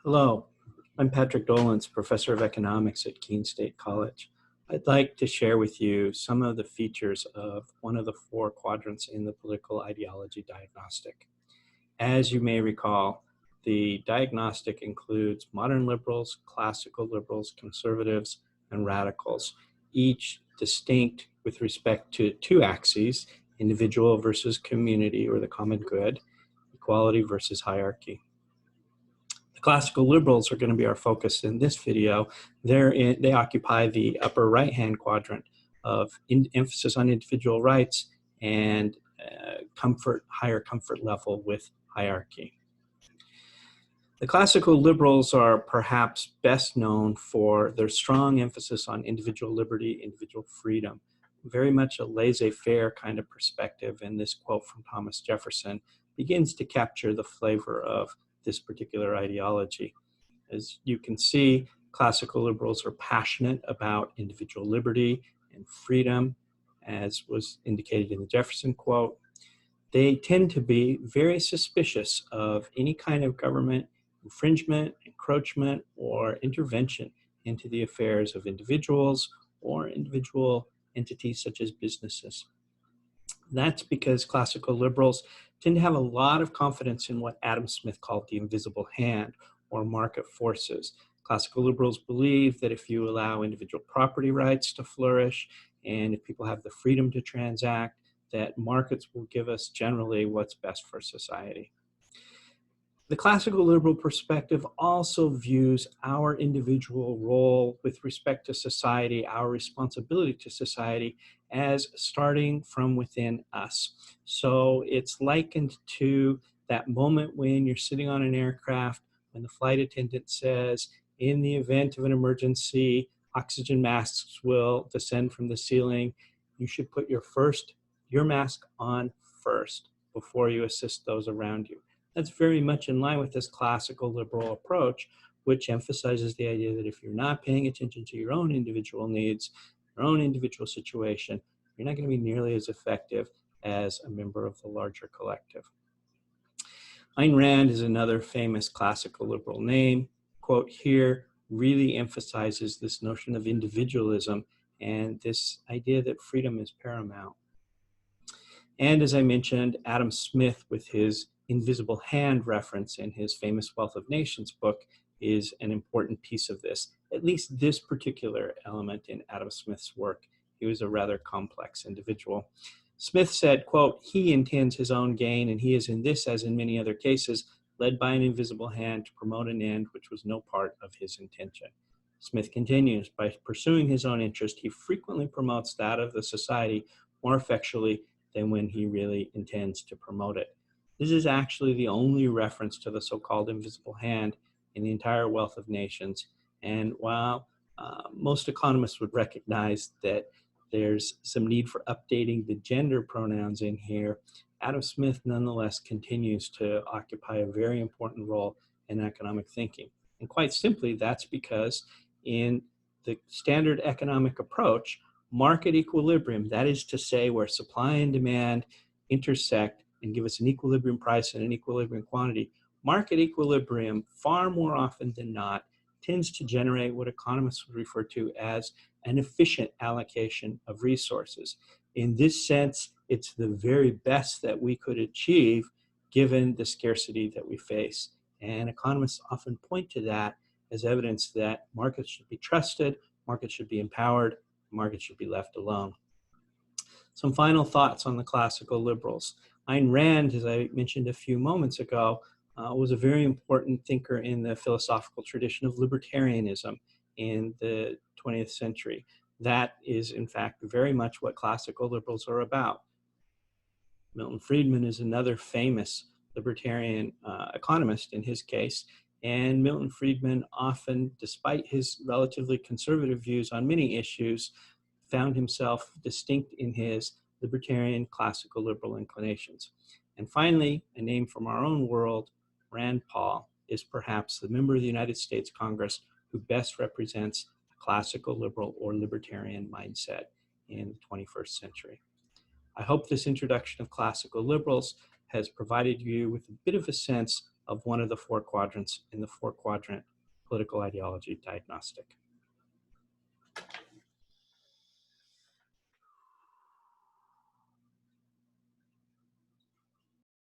Hello, I'm Patrick Dolans, Professor of Economics at Keene State College. I'd like to share with you some of the features of one of the four quadrants in the political ideology diagnostic. As you may recall, the diagnostic includes modern liberals, classical liberals, conservatives, and radicals, each distinct with respect to two axes, individual versus community or the common good, equality versus hierarchy. The classical liberals are going to be our focus in this video. They occupy the upper right-hand quadrant of emphasis on individual rights and higher comfort level with hierarchy. The classical liberals are perhaps best known for their strong emphasis on individual liberty, individual freedom, very much a laissez-faire kind of perspective, and this quote from Thomas Jefferson begins to capture the flavor of this particular ideology. As you can see, classical liberals are passionate about individual liberty and freedom, as was indicated in the Jefferson quote. They tend to be very suspicious of any kind of government infringement, encroachment, or intervention into the affairs of individuals or individual entities such as businesses. That's because classical liberals tend to have a lot of confidence in what Adam Smith called the invisible hand or market forces. Classical liberals believe that if you allow individual property rights to flourish and if people have the freedom to transact, that markets will give us generally what's best for society. The classical liberal perspective also views our individual role with respect to society, our responsibility to society, as starting from within us. So it's likened to that moment when you're sitting on an aircraft, when the flight attendant says, in the event of an emergency, oxygen masks will descend from the ceiling. You should put your mask on first before you assist those around you. That's very much in line with this classical liberal approach, which emphasizes the idea that if you're not paying attention to your own individual needs, your own individual situation, you're not going to be nearly as effective as a member of the larger collective. Ayn Rand is another famous classical liberal name. Quote here really emphasizes this notion of individualism and this idea that freedom is paramount. And as I mentioned, Adam Smith, with his invisible hand reference in his famous Wealth of Nations book, is an important piece of this, at least this particular element in Adam Smith's work. He was a rather complex individual. Smith said, quote, he intends his own gain, and he is in this, as in many other cases, led by an invisible hand to promote an end which was no part of his intention. Smith continues, by pursuing his own interest, he frequently promotes that of the society more effectually than when he really intends to promote it. This is actually the only reference to the so-called invisible hand in the entire Wealth of Nations. And while most economists would recognize that there's some need for updating the gender pronouns in here, Adam Smith nonetheless continues to occupy a very important role in economic thinking. And quite simply, that's because in the standard economic approach, market equilibrium, that is to say where supply and demand intersect and give us an equilibrium price and an equilibrium quantity, market equilibrium far more often than not tends to generate what economists would refer to as an efficient allocation of resources. In this sense, it's the very best that we could achieve given the scarcity that we face. And economists often point to that as evidence that markets should be trusted, markets should be empowered, markets should be left alone. Some final thoughts on the classical liberals. Ayn Rand, as I mentioned a few moments ago, was a very important thinker in the philosophical tradition of libertarianism in the 20th century. That is, in fact, very much what classical liberals are about. Milton Friedman is another famous libertarian economist in his case, and Milton Friedman often, despite his relatively conservative views on many issues, found himself distinct in his libertarian classical liberal inclinations. And finally, a name from our own world, Rand Paul, is perhaps the member of the United States Congress who best represents a classical liberal or libertarian mindset in the 21st century. I hope this introduction of classical liberals has provided you with a bit of a sense of one of the four quadrants in the four-quadrant political ideology diagnostic.